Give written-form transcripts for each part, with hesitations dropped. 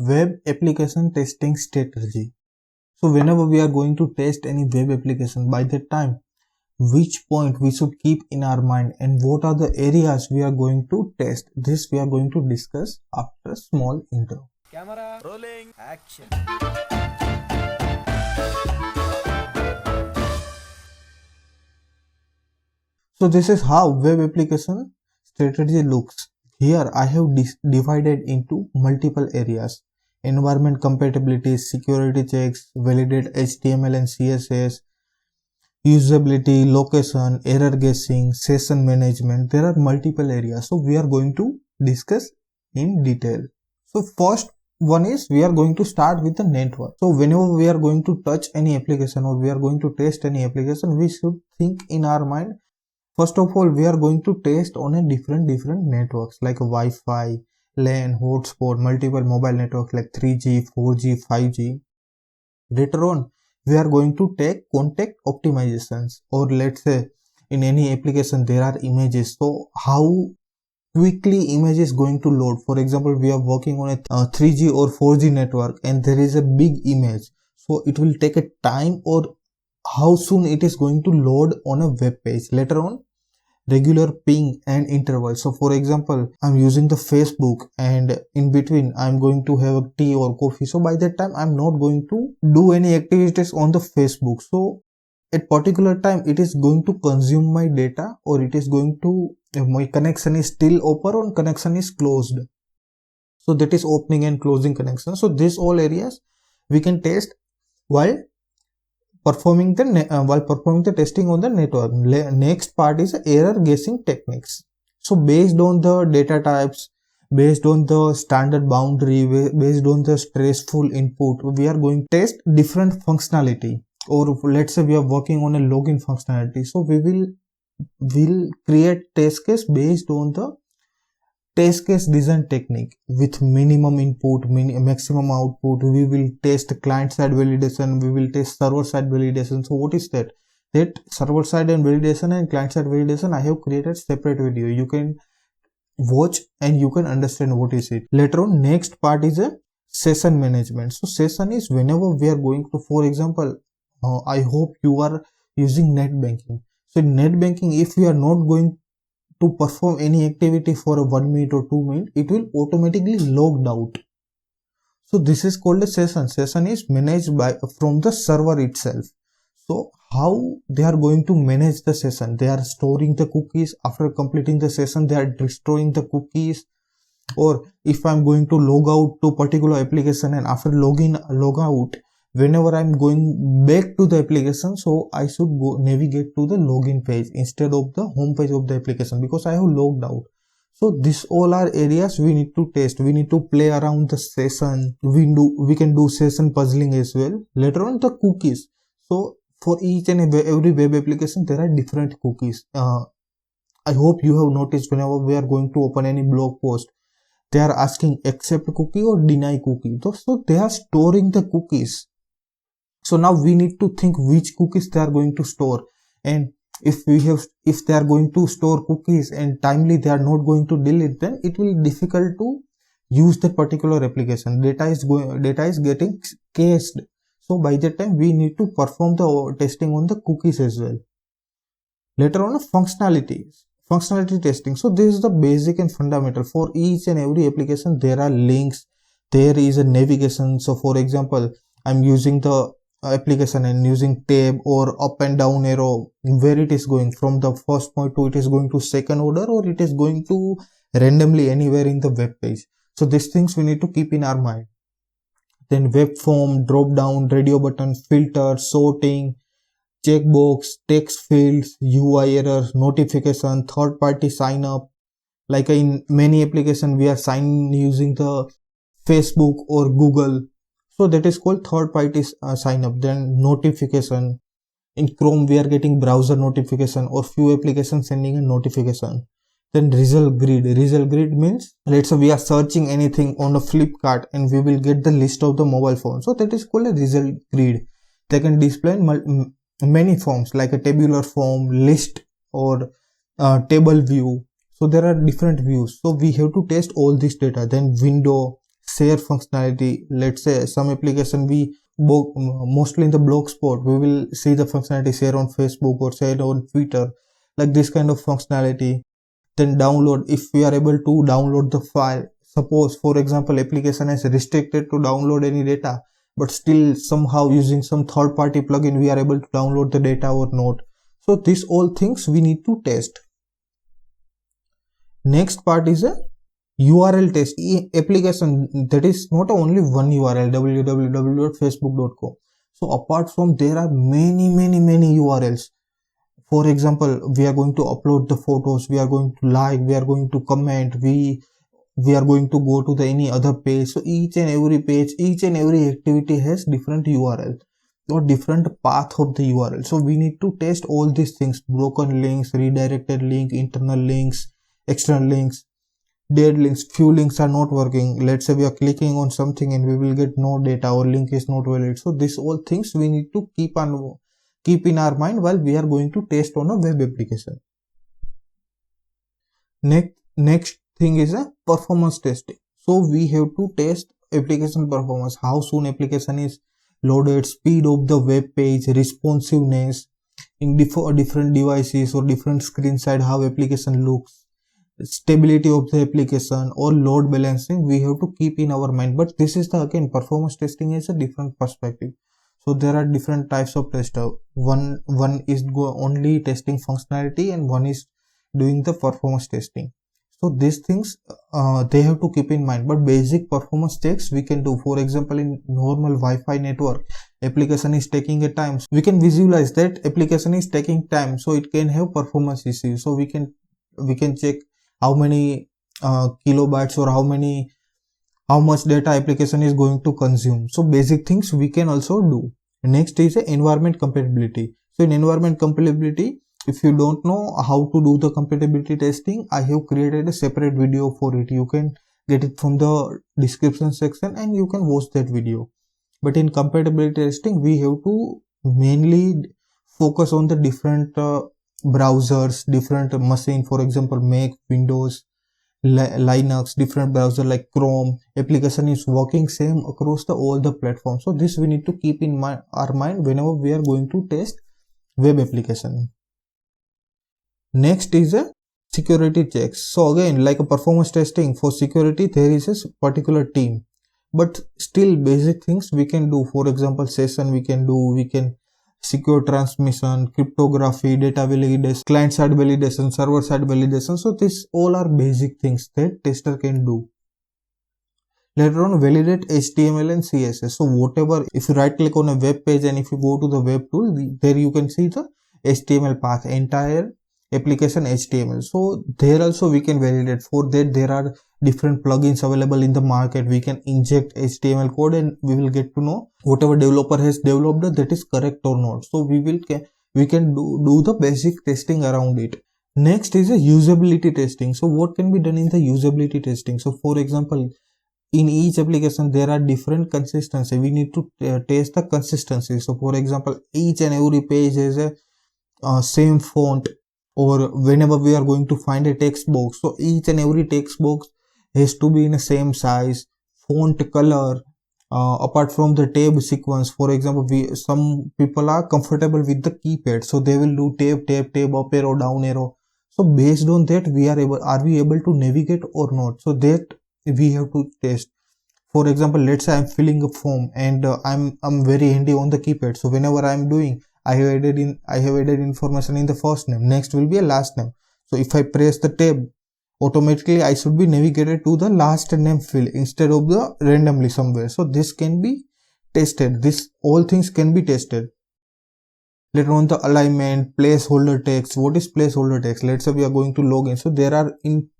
web application testing strategy. So whenever we are going to test any web application, by that time, which point we should keep in our mind and what are the areas we are going to test, this we are going to discuss after a small intro. Camera rolling, action. So this is how web application strategy looks. Here I have divided into multiple areas: environment compatibility, security checks, validate HTML and CSS, usability, location, error guessing, session management. There are multiple areas, so we are going to discuss in detail. So first one is we are going to start with the network. So whenever we are going to touch any application or we are going to test any application, we should think in our mind, first of all, we are going to test on a different networks like Wi-Fi, LAN, hotspot, multiple mobile networks like 3G, 4G, 5G. Later on, we are going to take contact optimizations, or let's say in any application there are images. So how quickly image is going to load. For example, we are working on a 3G or 4G network and there is a big image. So it will take a time, or how soon it is going to load on a web page. Later on, regular ping and interval. So for example, I'm using the Facebook and in between I'm going to have a tea or coffee. So by that time I'm not going to do any activities on the Facebook. So at particular time it is going to consume my data, or it is going to, if my connection is still open or connection is closed. So that is opening and closing connection. So these all areas we can test while performing the testing on the network. Next part is error guessing techniques. So based on the data types, based on the standard boundary, based on the stressful input, we are going to test different functionality. Or let's say we are working on a login functionality, so we will create test case based on the test case design technique with minimum input, maximum output. We will test client side validation, we will test server side validation. So what is that? That server side and validation and client side validation, I have created separate video. You can watch and you can understand what is it. Later on, next part is a session management. So session is whenever we are going to, for example, I hope you are using net banking. So in net banking, if we are not going to perform any activity for a 1 minute or 2 minutes, it will automatically logged out. So this is called a session. Session is managed from the server itself. So how they are going to manage the session? They are storing the cookies. After completing the session, they are destroying the cookies. Or if I'm going to log out to particular application and after log out, whenever I'm going back to the application, so I should go navigate to the login page instead of the home page of the application because I have logged out. So these all are areas we need to test. We need to play around the session. We can do session puzzling as well. Later on, the cookies. So for each and every web application, there are different cookies. I hope you have noticed whenever we are going to open any blog post, they are asking accept cookie or deny cookie. So they are storing the cookies. So now we need to think which cookies they are going to store, and if they are going to store cookies and timely they are not going to delete, then it will be difficult to use that particular application. Data is getting cached. So by that time we need to perform the testing on the cookies as well. Later on, functionality testing. So this is the basic and fundamental. For each and every application there are links, there is a navigation. So for example, I'm using the application and using tab or up and down arrow, where it is going from the first point to it is going to second order, or it is going to randomly anywhere in the web page. So these things we need to keep in our mind. Then web form, drop down, radio button, filter, sorting, checkbox, text fields, UI errors, notification, third party sign up. Like in many applications we are signing using the Facebook or Google. So that is called third party sign up. Then notification. In Chrome we are getting browser notification, or few applications sending a notification. Then result grid. Result grid means, let's say we are searching anything on a Flipkart and we will get the list of the mobile phone. So that is called a result grid. They can display many forms like a tabular form, list, or table view. So there are different views. So we have to test all this data. Then window, share functionality. Let's say some application we mostly in the blog spot we will see the functionality share on Facebook or share on Twitter, like this kind of functionality. Then download, if we are able to download the file, suppose for example application is restricted to download any data, but still somehow using some third party plugin we are able to download the data or not. So these all things we need to test. Next part is a URL test. Application that is not only one URL, www.facebook.com. So apart from there are many URLs. For example, we are going to upload the photos, we are going to like, we are going to comment, we are going to go to the any other page. So each and every page, each and every activity has different URL or different path of the URL. So we need to test all these things: broken links, redirected link, internal links, external links, dead links. Few links are not working. Let's say we are clicking on something and we will get no data or link is not valid. So this all things we need to keep in our mind while we are going to test on a web application. Next thing is a performance testing. So we have to test application performance, how soon application is loaded, speed of the web page, responsiveness in different devices or different screen side, how application looks, stability of the application or load balancing we have to keep in our mind. But this is the again performance testing is a different perspective. So there are different types of tester. One is only testing functionality and one is doing the performance testing. So these things they have to keep in mind. But basic performance checks we can do. For example, in normal Wi-Fi network, application is taking a time. So we can visualize that application is taking time, so it can have performance issues. So we can check how many kilobytes or how much data application is going to consume. So basic things we can also do. Next is environment compatibility. So in environment compatibility, if you don't know how to do the compatibility testing, I have created a separate video for it. You can get it from the description section and you can watch that video. But in compatibility testing, we have to mainly focus on the different browsers, different machine. For example, Mac, Windows, Linux, different browser like Chrome. Application is working same across all the platforms. So this we need to keep in our mind whenever we are going to test web application. Next is a security checks. So again, like a performance testing for security, there is a particular team, but still basic things we can do. For example, session we can do, we can secure transmission, cryptography, data validation, client side validation, server side validation. So these all are basic things that tester can do. Later on, validate HTML and CSS. So whatever, if you right click on a web page and if you go to the web tool, there you can see the HTML path, entire application HTML. So there also we can validate. For that there are different plugins available in the market. We can inject HTML code and we will get to know whatever developer has developed that is correct or not. So we can do the basic testing around it. Next is a usability testing. So what can be done in the usability testing? So for example, in each application there are different consistency. We need to test the consistency. So for example, each and every page has a same font, or whenever we are going to find a text box, so each and every text box has to be in the same size, font color, apart from the tab sequence. For example, some people are comfortable with the keypad, so they will do tab, up arrow, down arrow. So based on that are we able to navigate or not? So that we have to test. For example, let's say I'm filling a form and I'm very handy on the keypad. So whenever I'm doing, I have added information in the first name. Next will be a last name. So if I press the tab, automatically I should be navigated to the last name field instead of the randomly somewhere. So this can be tested. All things can be tested. Later on, the alignment, placeholder text. What is placeholder text? Let's say we are going to log in. So there are in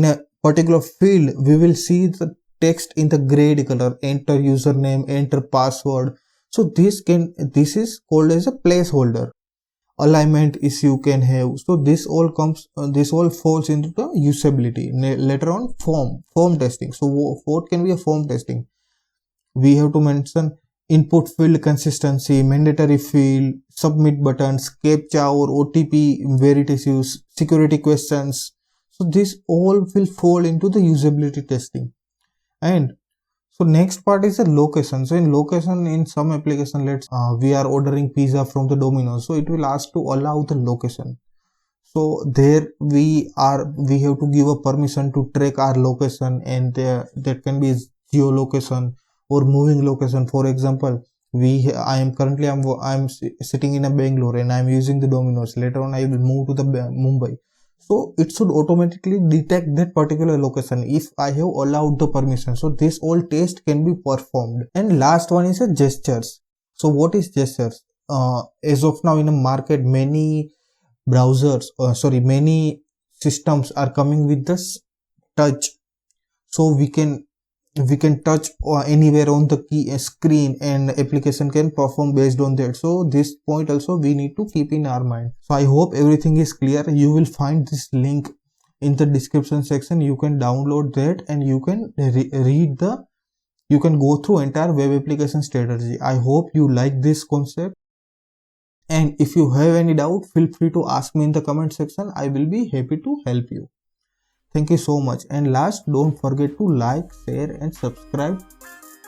a particular field, we will see the text in the gray color. Enter username, enter password. So this is called as a placeholder. Alignment issue can have. So this all falls into the usability. Later on, form testing. So what can be a form testing? We have to mention input field consistency, mandatory field, submit buttons, captcha or OTP verities use, security questions. So this all will fall into the usability testing. And so next part is the location. So in location, in some application, we are ordering pizza from the Domino's, so it will ask to allow the location. So there we have to give a permission to track our location, and that can be geolocation or moving location. For example, I am currently sitting in a Bangalore and I am using the Domino's. Later on I will move to the Mumbai, so it should automatically detect that particular location if I have allowed the permission. So this all test can be performed. And last one is a gestures. So what is gestures? As of now in the market, many systems are coming with this touch. So we can touch anywhere on the key screen, and application can perform based on that. So this point also we need to keep in our mind. So I hope everything is clear. You will find this link in the description section. You can download that and you can you can go through entire web application strategy. I hope you like this concept, and if you have any doubt, feel free to ask me in the comment section. I will be happy to help you. Thank you so much. And last, don't forget to like, share and subscribe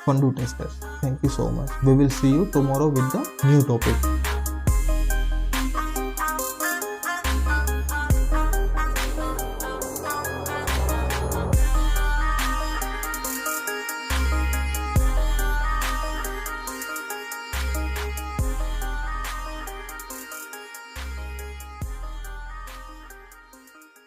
Fundu Testers. Thank you so much. We will see you tomorrow with the new topic.